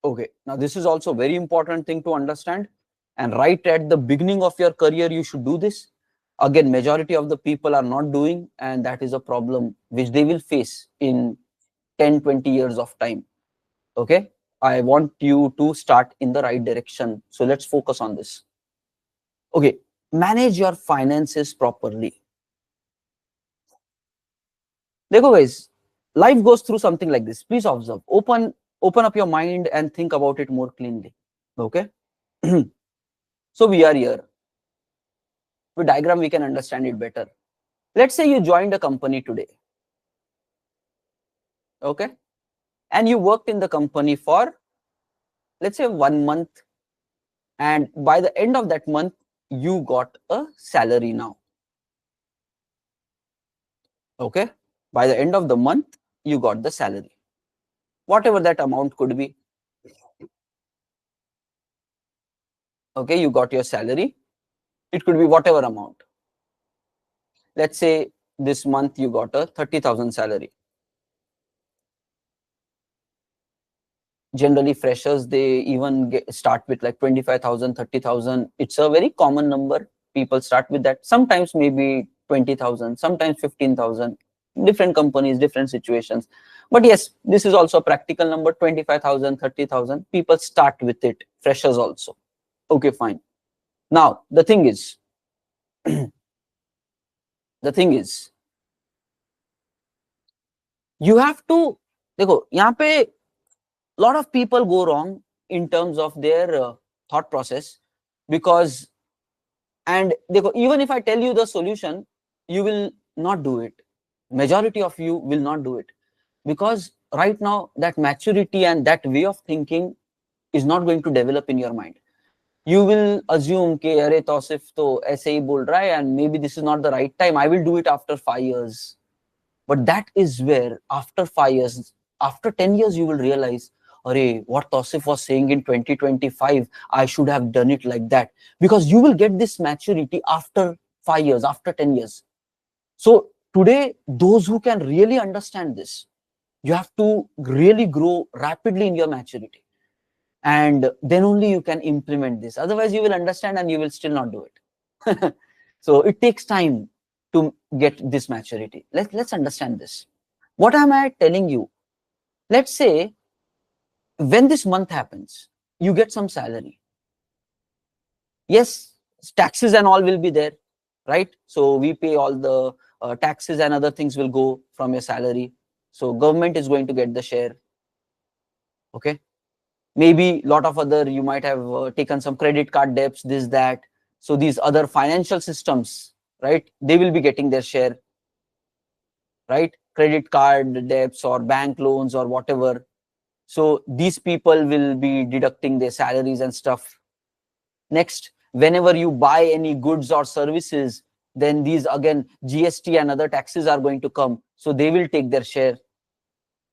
Okay, now this is also very important thing to understand, and right at the beginning of your career you should do this. Again, majority of the people are not doing, and that is a problem which they will face in 10-20 years of time. Okay, I want you to start in the right direction, so let's focus on this. Okay, manage your finances properly. Dekho guys, life goes through something like this. Please observe, open up your mind and think about it more cleanly. Okay. So we are here. With diagram, we can understand it better. Let's say you joined a company today. Okay. And you worked in the company for, let's say, 1 month. And by the end of that month, you got a salary now. Okay. By the end of the month, you got the salary. Whatever that amount could be. Okay. You got your salary. It could be whatever amount. Let's say this month you got a 30,000 salary. Generally freshers, they even start with like 25,000, 30,000. It's a very common number. People start with that. Sometimes maybe 20,000, sometimes 15,000. Different companies, different situations. But yes, this is also a practical number. 25,000, 30,000. People start with it. Freshers also. Okay, fine. Now the thing is, you have to, देखो यहाँ पे lot of people go wrong in terms of their thought process, because, and even if I tell you the solution, you will not do it. Majority of you will not do it, because right now that maturity and that way of thinking is not going to develop in your mind. You will assume कि अरे तौसिफ तो ऐसे ही बोल रहा है and maybe this is not the right time, I will do it after 5 years. But that is where after 5 years, after 10 years, you will realize, Arey, what Tausief was saying in 2025, I should have done it like that. Because you will get this maturity after 5 years, after 10 years. So today, those who can really understand this, you have to really grow rapidly in your maturity. And then only you can implement this. Otherwise, you will understand and you will still not do it. So it takes time to get this maturity. Let's understand this. What am I telling you? Let's say when this month happens, you get some salary. Yes, taxes and all will be there, right? So we pay all the taxes and other things will go from your salary. So government is going to get the share. Okay. Maybe a lot of other, you might have taken some credit card debts, this, that. So these other financial systems, right? They will be getting their share, right? Credit card debts or bank loans or whatever. So these people will be deducting their salaries and stuff. Next, whenever you buy any goods or services, then these again, GST and other taxes are going to come. So they will take their share.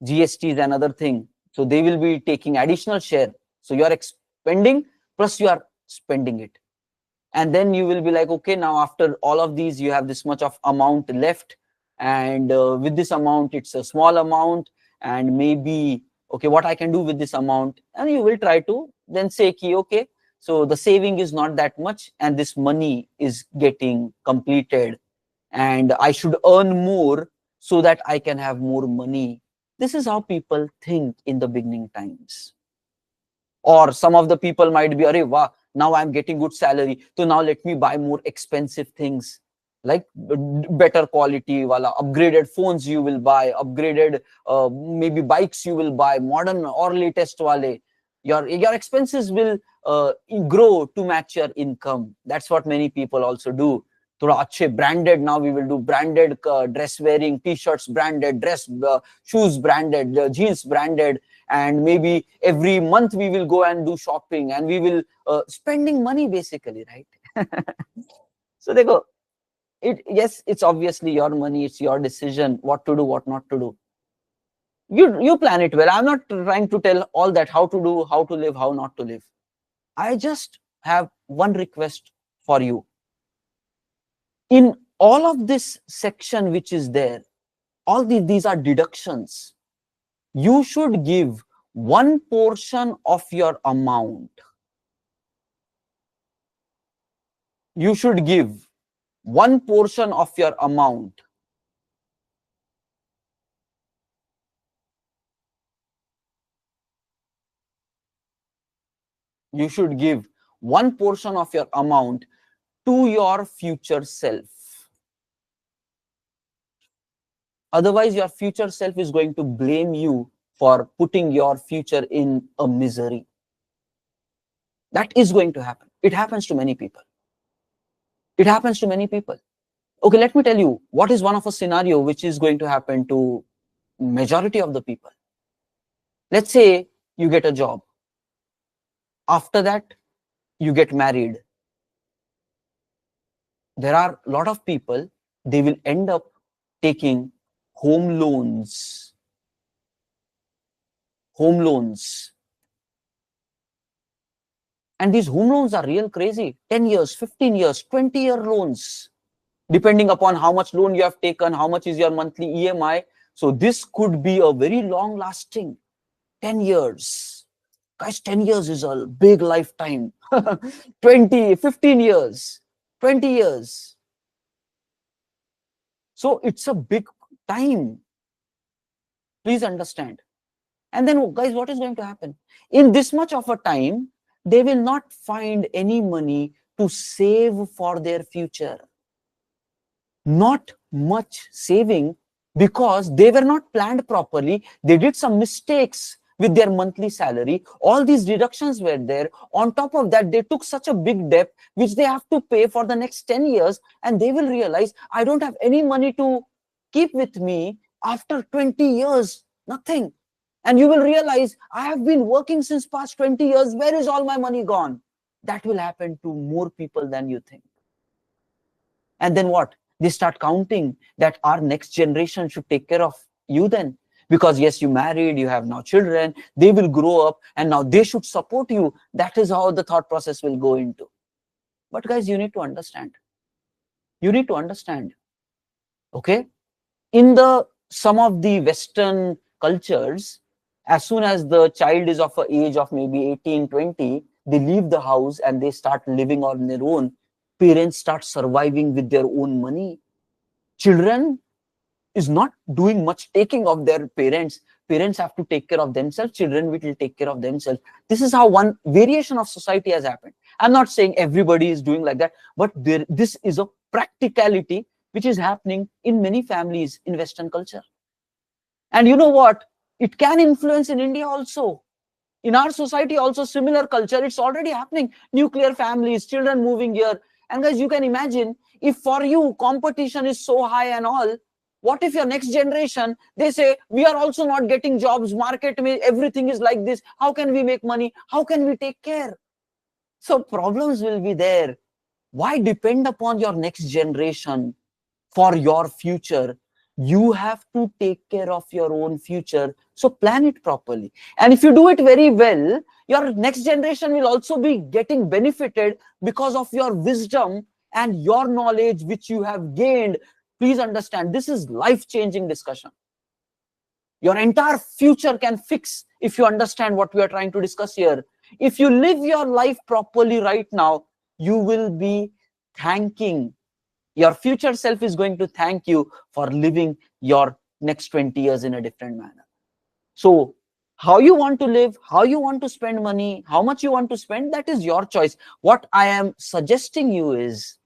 GST is another thing. So they will be taking additional share. So you are expending plus you are spending it. And then you will be like, okay, now after all of these, you have this much of amount left. And with this amount, it's a small amount. And maybe, okay, what I can do with this amount? And you will try to then say, ki, okay, so the saving is not that much. And this money is getting completed. And I should earn more so that I can have more money. This is how people think in the beginning times. Or some of the people might be, Arey, wow, now I'm getting good salary. So now let me buy more expensive things, like better quality, wala, upgraded phones you will buy, upgraded maybe bikes you will buy, modern or latest wale. Your expenses will grow to match your income. That's what many people also do. Thoda अच्छे branded, now we will do branded dress wearing, t-shirts branded, dress shoes branded, jeans branded, and maybe every month we will go and do shopping and we will spending money basically, right? So they go, yes, it's obviously your money, it's your decision what to do, what not to do. You plan it well. I'm not trying to tell all that, how to do, how to live, how not to live. I just have one request for you. In all of this section which is there, all these are deductions. You should give one portion of your amount you should give, one portion of your amount you should give one portion of your amount to your future self. Otherwise, your future self is going to blame you for putting your future in a misery. That is going to happen. It happens to many people. It happens to many people. Okay, let me tell you what is one of a scenario which is going to happen to majority of the people. Let's say you get a job. After that, you get married. There are a lot of people, they will end up taking home loans. Home loans. And these home loans are real crazy. 10 years, 15 years, 20-year loans. Depending upon how much loan you have taken, how much is your monthly EMI. So this could be a very long lasting 10 years. Guys, 10 years is a big lifetime. 20, 15 years, 20 years. So it's a big time. Please understand. And then, guys, what is going to happen? In this much of a time, they will not find any money to save for their future. Not much saving, because they were not planned properly. They did some mistakes with their monthly salary. All these deductions were there. On top of that, they took such a big debt which they have to pay for the next 10 years. And they will realize, I don't have any money to keep with me after 20 years, nothing. And you will realize, I have been working since past 20 years. Where is all my money gone? That will happen to more people than you think. And then what? They start counting that our next generation should take care of you then. Because yes, you married, you have now children, they will grow up and now they should support you. That is how the thought process will go into. But guys, you need to understand. You need to understand. Okay? In some of the Western cultures, as soon as the child is of an age of maybe 18, 20, they leave the house and they start living on their own. Parents start surviving with their own money. Children is not doing much taking of their parents. Parents have to take care of themselves. Children will take care of themselves. This is how one variation of society has happened. I'm not saying everybody is doing like that, but this is a practicality which is happening in many families in Western culture. And you know what? It can influence in India also. In our society also, similar culture, it's already happening. Nuclear families, children moving here. And guys, you can imagine, if for you competition is so high and all, what if your next generation, they say, we are also not getting jobs, market, everything is like this. How can we make money? How can we take care? So problems will be there. Why depend upon your next generation for your future? You have to take care of your own future. So plan it properly. And if you do it very well, your next generation will also be getting benefited because of your wisdom and your knowledge which you have gained. Please understand, this is life-changing discussion. Your entire future can fix if you understand what we are trying to discuss here. If you live your life properly right now, you will be thanking. Your future self is going to thank you for living your next 20 years in a different manner. So how you want to live, how you want to spend money, how much you want to spend, that is your choice. What I am suggesting you is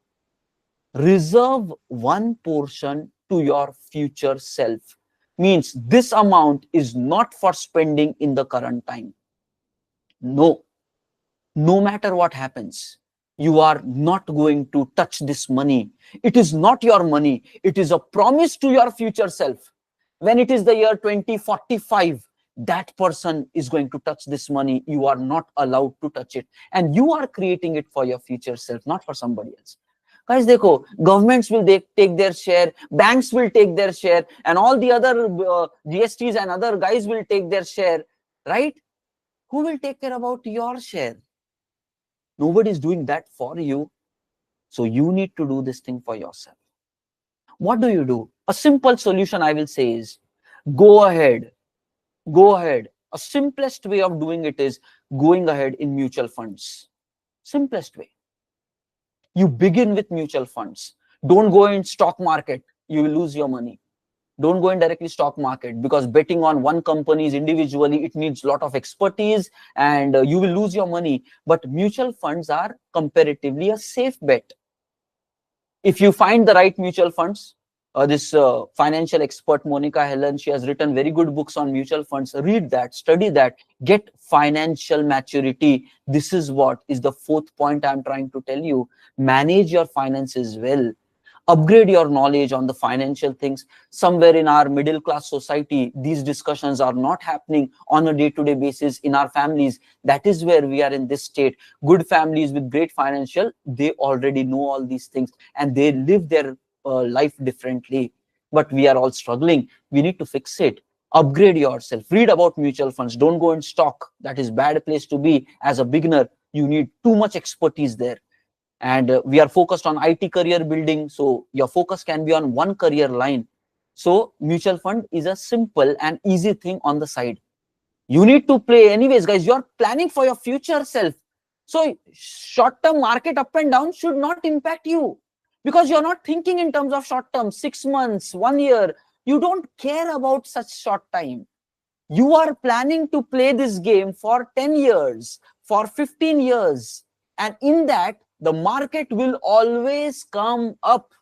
reserve one portion to your future self. Means this amount is not for spending in the current time. No matter what happens, you are not going to touch this money. It is not your money. It is a promise to your future self. When it is the year 2045, that person is going to touch this money. You are not allowed to touch it. And you are creating it for your future self, not for somebody else. Guys, dekho, governments will take their share, banks will take their share, and all the other GSTs and other guys will take their share, right? Who will take care about your share? Nobody is doing that for you. So you need to do this thing for yourself. What do you do? A simple solution I will say is go ahead A simplest way of doing it is going ahead in mutual funds. Simplest way. You begin with mutual funds. Don't go in stock market. You will lose your money. Don't go in directly stock market, because betting on one companies individually, it needs a lot of expertise, and you will lose your money. But mutual funds are comparatively a safe bet. If you find the right mutual funds, this financial expert Monica Helen, she has written very good books on mutual funds. Read that, study that, get financial maturity. This is what is the fourth point I'm trying to tell you. Manage your finances well. Upgrade your knowledge on the financial things. Somewhere in our middle class society, these discussions are not happening on a day-to-day basis in our families. That is where we are in this state. Good families with great financial, they already know all these things and they live their life differently. But we are all struggling. We need to fix it. Upgrade yourself. Read about mutual funds. Don't go in stock. That is a bad place to be as a beginner. You need too much expertise there. And we are focused on IT career building, so your focus can be on one career line. So mutual fund is a simple and easy thing on the side. You need to play anyways, guys. You're planning for your future self. So short-term market up and down should not impact you, because you're not thinking in terms of short-term, 6 months, 1 year. You don't care about such short time. You are planning to play this game for 10 years, for 15 years. And in that, the market will always come up.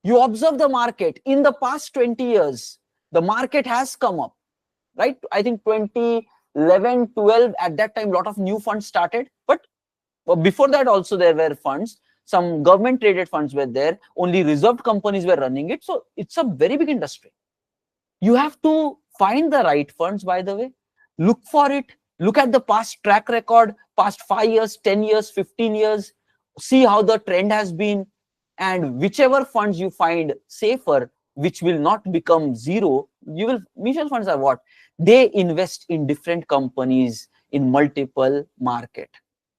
You observe the market. In the past 20 years, the market has come up, right? I think 2011, 12, at that time, a lot of new funds started. But before that also, there were funds. Some government traded funds were there. Only reserved companies were running it. So it's a very big industry. You have to find the right funds, by the way. Look for it. Look at the past track record, past 5 years, 10 years, 15 years. See how the trend has been. And whichever funds you find safer, which will not become zero, you will. Mutual funds are what? They invest in different companies in multiple market.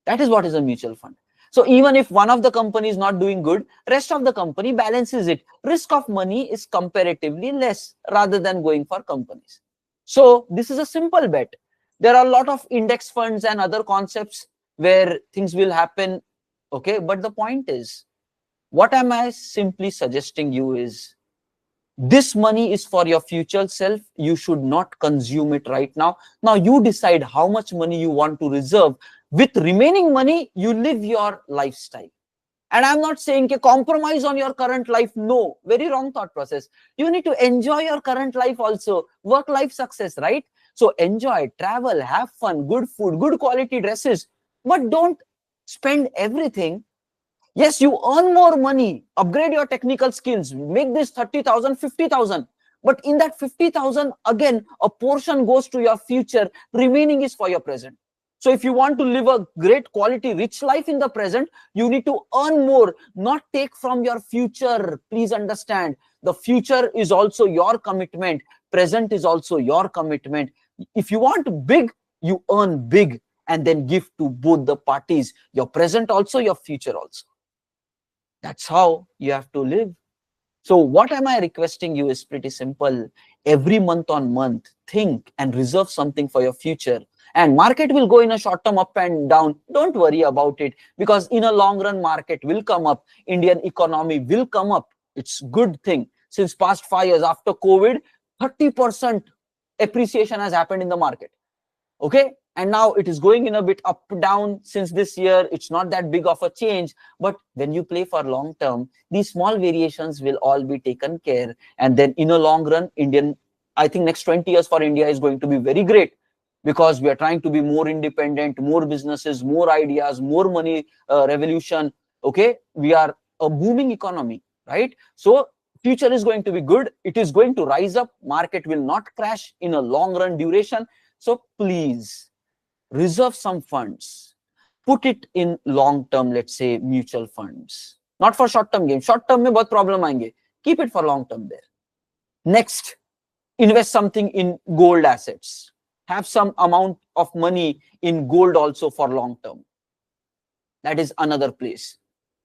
That is what is a mutual fund. So even if one of the company is not doing good, rest of the company balances it. Risk of money is comparatively less rather than going for companies. So this is a simple bet. There are a lot of index funds and other concepts where things will happen. Okay, but the point is, what am I simply suggesting you is, this money is for your future self. You should not consume it right now. Now you decide how much money you want to reserve. With remaining money, you live your lifestyle. And I'm not saying compromise on your current life. No, very wrong thought process. You need to enjoy your current life also. Work-life success, right? So enjoy, travel, have fun, good food, good quality dresses. But don't spend everything. Yes, you earn more money, upgrade your technical skills, make this 30,000, 50,000. But in that 50,000, again, a portion goes to your future. Remaining is for your present. So if you want to live a great quality, rich life in the present, you need to earn more, not take from your future. Please understand, the future is also your commitment. Present is also your commitment. If you want big, you earn big and then give to both the parties, your present also, your future also. That's how you have to live. So what am I requesting you is pretty simple. Every month on month, think and reserve something for your future. And market will go in a short term up and down. Don't worry about it, because in a long run, market will come up. Indian economy will come up. It's a good thing. Since past 5 years after COVID, 30% appreciation has happened in the market. Okay. And now it is going in a bit up down since this year. It's not that big of a change. But when you play for long term, these small variations will all be taken care. And then in a long run, I think next 20 years for India is going to be very great, because we are trying to be more independent, more businesses, more ideas, more money revolution. Okay. We are a booming economy, right? So future is going to be good. It is going to rise up. Market will not crash in a long run duration. So please reserve some funds, put it in long term, let's say mutual funds, not for short term game. Short term mein bahut problem aayenge. Keep it for long term there. Next, invest something in gold assets. Have some amount of money in gold also for long term. That is another place.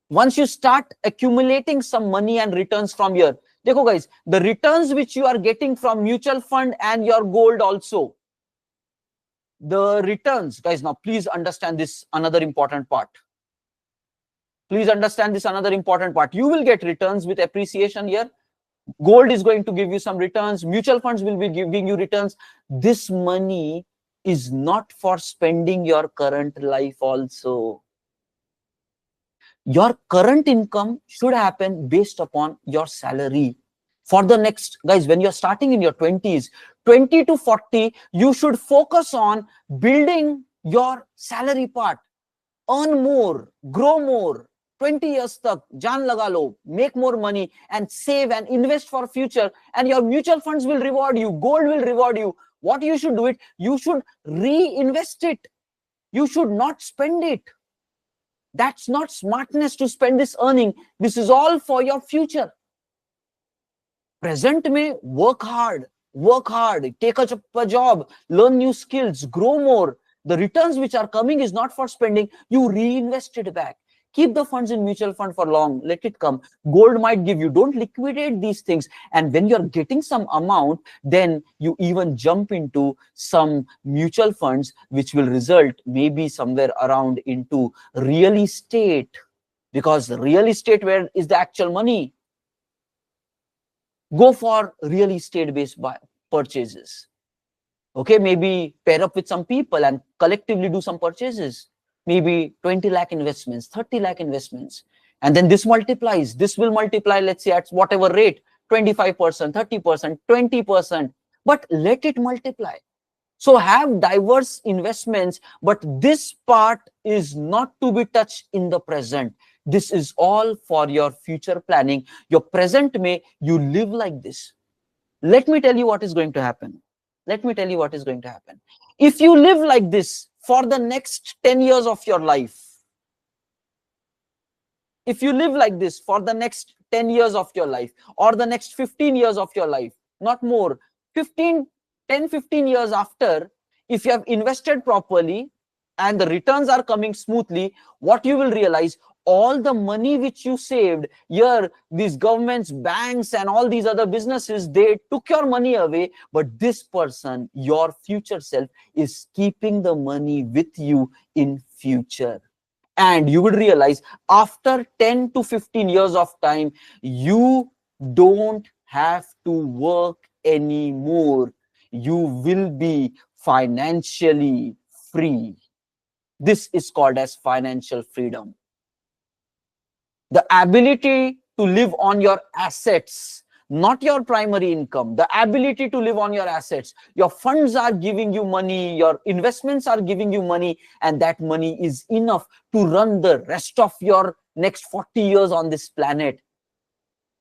Once you start accumulating some money and returns from here, Dekho guys, the returns which you are getting from mutual fund and your gold also, the returns, guys, now please understand this another important part. Please understand this another important part. You will get returns with appreciation here. Gold is going to give you some returns. Mutual funds will be giving you returns. This money is not for spending your current life also. Your current income should happen based upon your salary. For the next, guys, when you're starting in your 20s, 20 to 40, you should focus on building your salary part. Earn more, grow more. 20 years tak, jaan laga lo, make more money and save and invest for future. And your mutual funds will reward you. Gold will reward you. What you should do it? You should reinvest it. You should not spend it. That's not smartness to spend this earning. This is all for your future. Present may work hard, take a job, learn new skills, grow more. The returns which are coming is not for spending. You reinvest it back. Keep the funds in mutual fund for long. Let it come. Gold might give you. Don't liquidate these things. And when you're getting some amount, then you even jump into some mutual funds, which will result maybe somewhere around into real estate. Because real estate, where is the actual money? Go for real estate based purchases. Okay, maybe pair up with some people and collectively do some purchases. Maybe 20 lakh investments, 30 lakh investments. And then this multiplies. This will multiply, let's say, at whatever rate, 25%, 30%, 20%. But let it multiply. So have diverse investments, but this part is not to be touched in the present. This is all for your future planning. Your present may you live like this. Let me tell you what is going to happen. Let me tell you what is going to happen. If you live like this for the next 10 years of your life, if you live like this for the next 10 years of your life or the next 15 years of your life, not more, 10, 15 years after, if you have invested properly and the returns are coming smoothly, what you will realize, all the money which you saved here, these governments, banks, and all these other businesses, they took your money away. But this person, your future self, is keeping the money with you in future. And you would realize after 10 to 15 years of time, you don't have to work anymore. You will be financially free. This is called as financial freedom. The ability to live on your assets, not your primary income. The ability to live on your assets. Your funds are giving you money, your investments are giving you money, and that money is enough to run the rest of your next 40 years on this planet.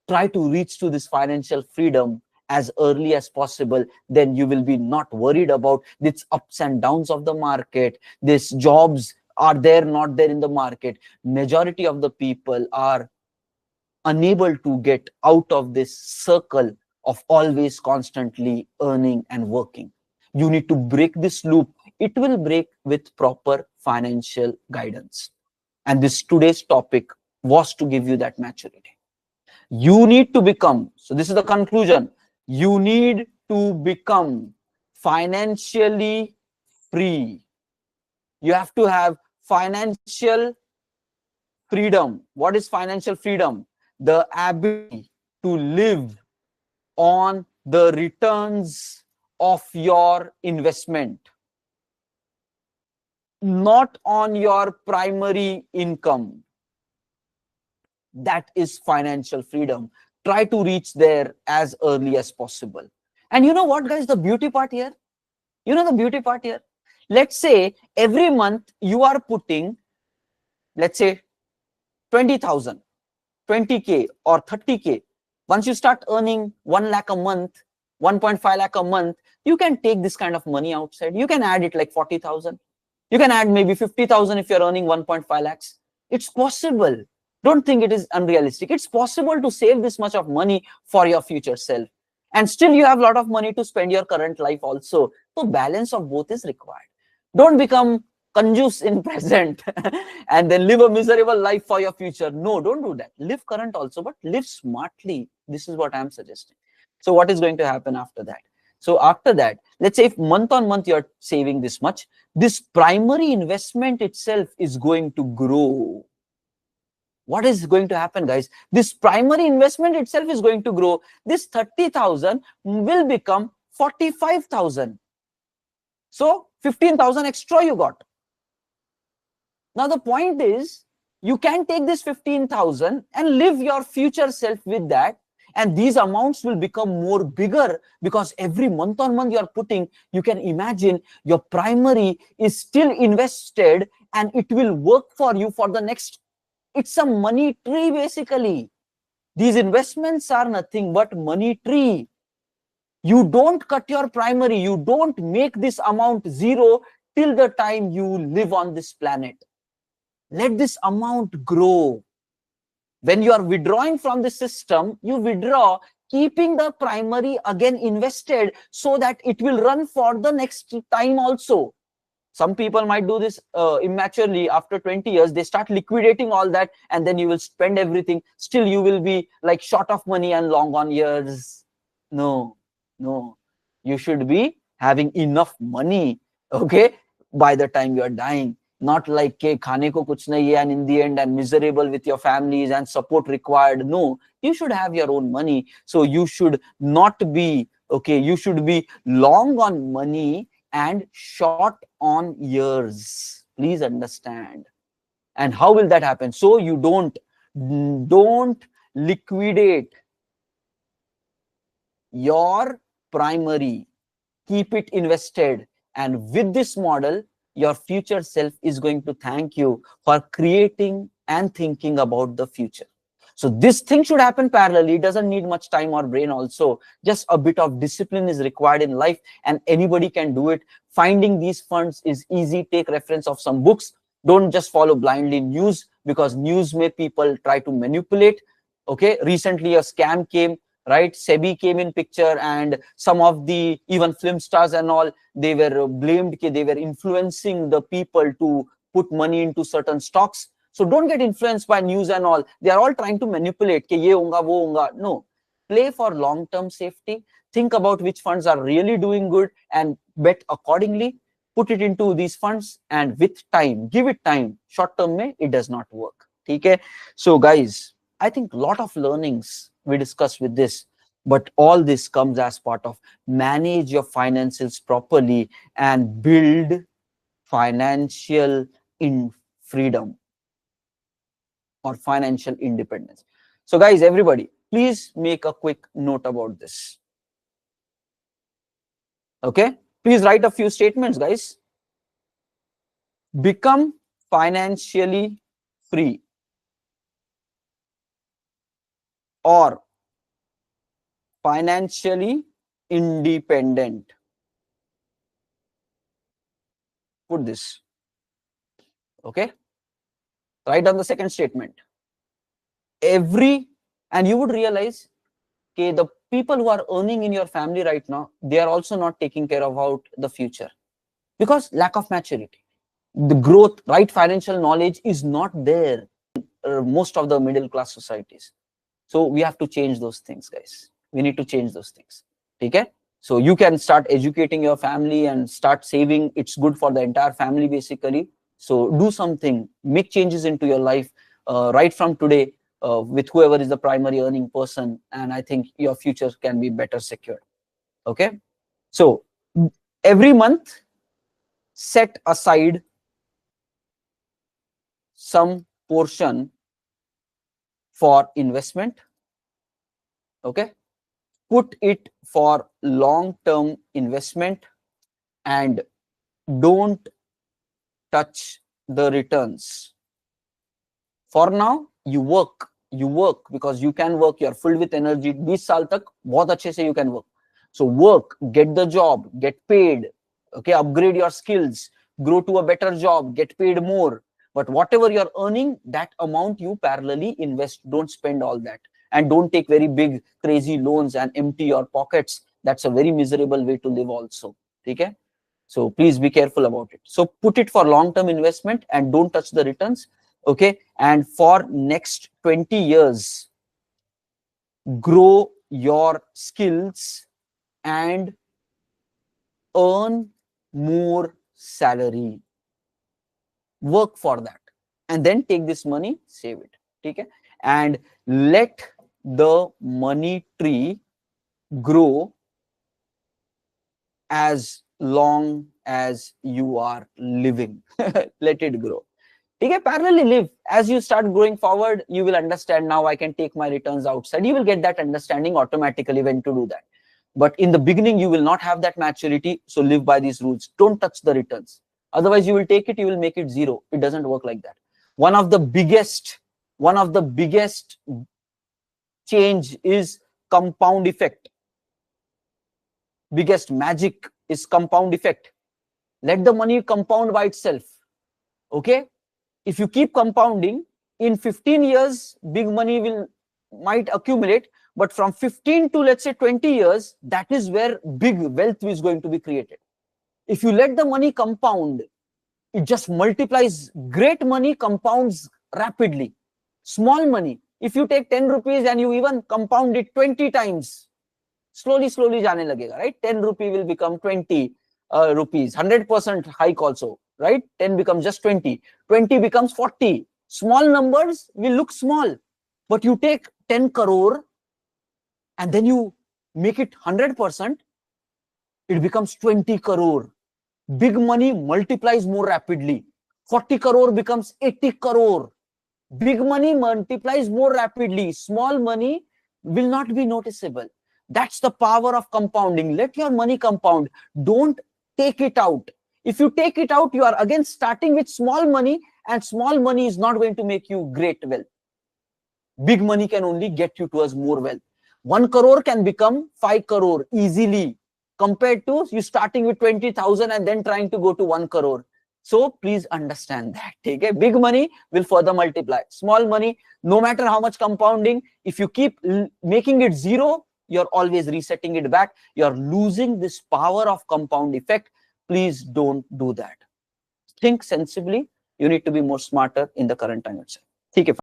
Try to reach to this financial freedom as early as possible. Then you will be not worried about these ups and downs of the market, these jobs are there, not there in the market. Majority of the people are unable to get out of this circle of always constantly earning and working. You need to break this loop. It will break with proper financial guidance. And this today's topic was to give you that maturity. You need to become, so this is the conclusion, you need to become financially free. You have to have financial freedom. What is financial freedom? The ability to live on the returns of your investment, not on your primary income. That is financial freedom. Try to reach there as early as possible. And you know what, guys, the beauty part here? You know the beauty part here? Let's say every month you are putting, let's say 20,000, 20K or 30K. Once you start earning 1 lakh a month, 1.5 lakh a month, you can take this kind of money outside. You can add it like 40,000. You can add maybe 50,000 if you're earning 1.5 lakhs. It's possible. Don't think it is unrealistic. It's possible to save this much of money for your future self. And still you have a lot of money to spend your current life also. So balance of both is required. Don't become conjuice in present and then live a miserable life for your future. No, don't do that. Live current also, but live smartly. This is what I'm suggesting. So what is going to happen after that? So after that, let's say if month on month you're saving this much, this primary investment itself is going to grow. What is going to happen, guys? This primary investment itself is going to grow. This 30,000 will become 45,000. So 15,000 extra you got. Now the point is, you can take this 15,000 and live your future self with that. And these amounts will become more bigger because every month on month you are putting, you can imagine your primary is still invested and it will work for you for the next. It's a money tree basically. These investments are nothing but money tree. You don't cut your primary, you don't make this amount zero till the time you live on this planet. Let this amount grow. When you are withdrawing from the system, you withdraw, keeping the primary again invested so that it will run for the next time also. Some people might do this immaturely. After 20 years, they start liquidating all that and then you will spend everything. Still, you will be like short of money and long on years. No, no. You should be having enough money, okay, by the time you are dying. Not like ke khane ko kuch nahi hai and in the end and miserable with your families and support required. No, you should have your own money. So you should not be, okay, you should be long on money and short on years. Please understand. And how will that happen? So you don't liquidate your primary, keep it invested. And with this model, your future self is going to thank you for creating and thinking about the future. So this thing should happen parallelly. It doesn't need much time or brain also. Just a bit of discipline is required in life and anybody can do it. Finding these funds is easy. Take reference of some books. Don't just follow blindly news, because news may people try to manipulate. Okay, recently a scam came, right? SEBI came in picture and some of the even film stars and all, they were blamed that they were influencing the people to put money into certain stocks. So don't get influenced by news and all. They are all trying to manipulate ke ye honga, wo honga. No, play for long-term safety. Think about which funds are really doing good and bet accordingly. Put it into these funds and with time, give it time. Short term mein it does not work. Okay? So guys, I think a lot of learnings we discussed with this, but all this comes as part of manage your finances properly and build financial freedom or financial independence. So guys, everybody, please make a quick note about this. Okay, please write a few statements, guys. Become financially free or financially independent. Put this. Okay, write down the second statement. And you would realize, okay, the people who are earning in your family right now, they are also not taking care about the future because lack of maturity. The growth, right? Financial knowledge is not there in most of the middle class societies. So we have to change those things, guys. We need to change those things. Okay? So you can start educating your family and start saving. It's good for the entire family, basically. So do something, make changes into your life right from today with whoever is the primary earning person. And I think your future can be better secured. Okay? So every month, set aside some portion for investment. Okay? Put it for long-term investment and don't touch the returns. For now, you work because you can work. You're filled with energy. 20 साल तक बहुत अच्छे से you can work. So work, get the job, get paid. Okay, upgrade your skills, grow to a better job, get paid more. But whatever you're earning, that amount you parallelly invest. Don't spend all that. And don't take very big, crazy loans and empty your pockets. That's a very miserable way to live also. Okay? So please be careful about it. So put it for long-term investment and don't touch the returns. Okay. And for next 20 years, grow your skills and earn more salary. Work for that. And then take this money, save it. Okay. And let the money tree grow as long as you are living. Let it grow. Okay, parallelly live. As you start growing forward, you will understand, now I can take my returns outside. You will get that understanding automatically when to do that. But in the beginning, you will not have that maturity. So live by these rules. Don't touch the returns. Otherwise, you will take it, you will make it zero. It doesn't work like that. One of the biggest change is compound effect. Biggest magic is compound effect. Let the money compound by itself. Okay. If you keep compounding, in 15 years, big money might accumulate, but from 15 to let's say 20 years, that is where big wealth is going to be created. If you let the money compound, it just multiplies. Great money compounds rapidly. Small money, if you take 10 rupees and you even compound it 20 times, slowly jaane lagega, right? 10 rupee will become 20 rupees, 100% hike also, right? 10 becomes just 20, 20 becomes 40. Small numbers will look small, but you take 10 crore and then you make it 100%, it becomes 20 crore. Big money multiplies more rapidly. 40 crore becomes 80 crore. Big money multiplies more rapidly. Small money will not be noticeable. That's the power of compounding. Let your money compound. Don't take it out. If you take it out, you are again starting with small money, and small money is not going to make you great wealth. Big money can only get you towards more wealth. 1 crore can become 5 crore easily, compared to you starting with 20,000 and then trying to go to 1 crore. So please understand that. Okay? Big money will further multiply. Small money, no matter how much compounding, if you keep making it zero, you're always resetting it back. You're losing this power of compound effect. Please don't do that. Think sensibly. You need to be more smarter in the current time itself. Okay.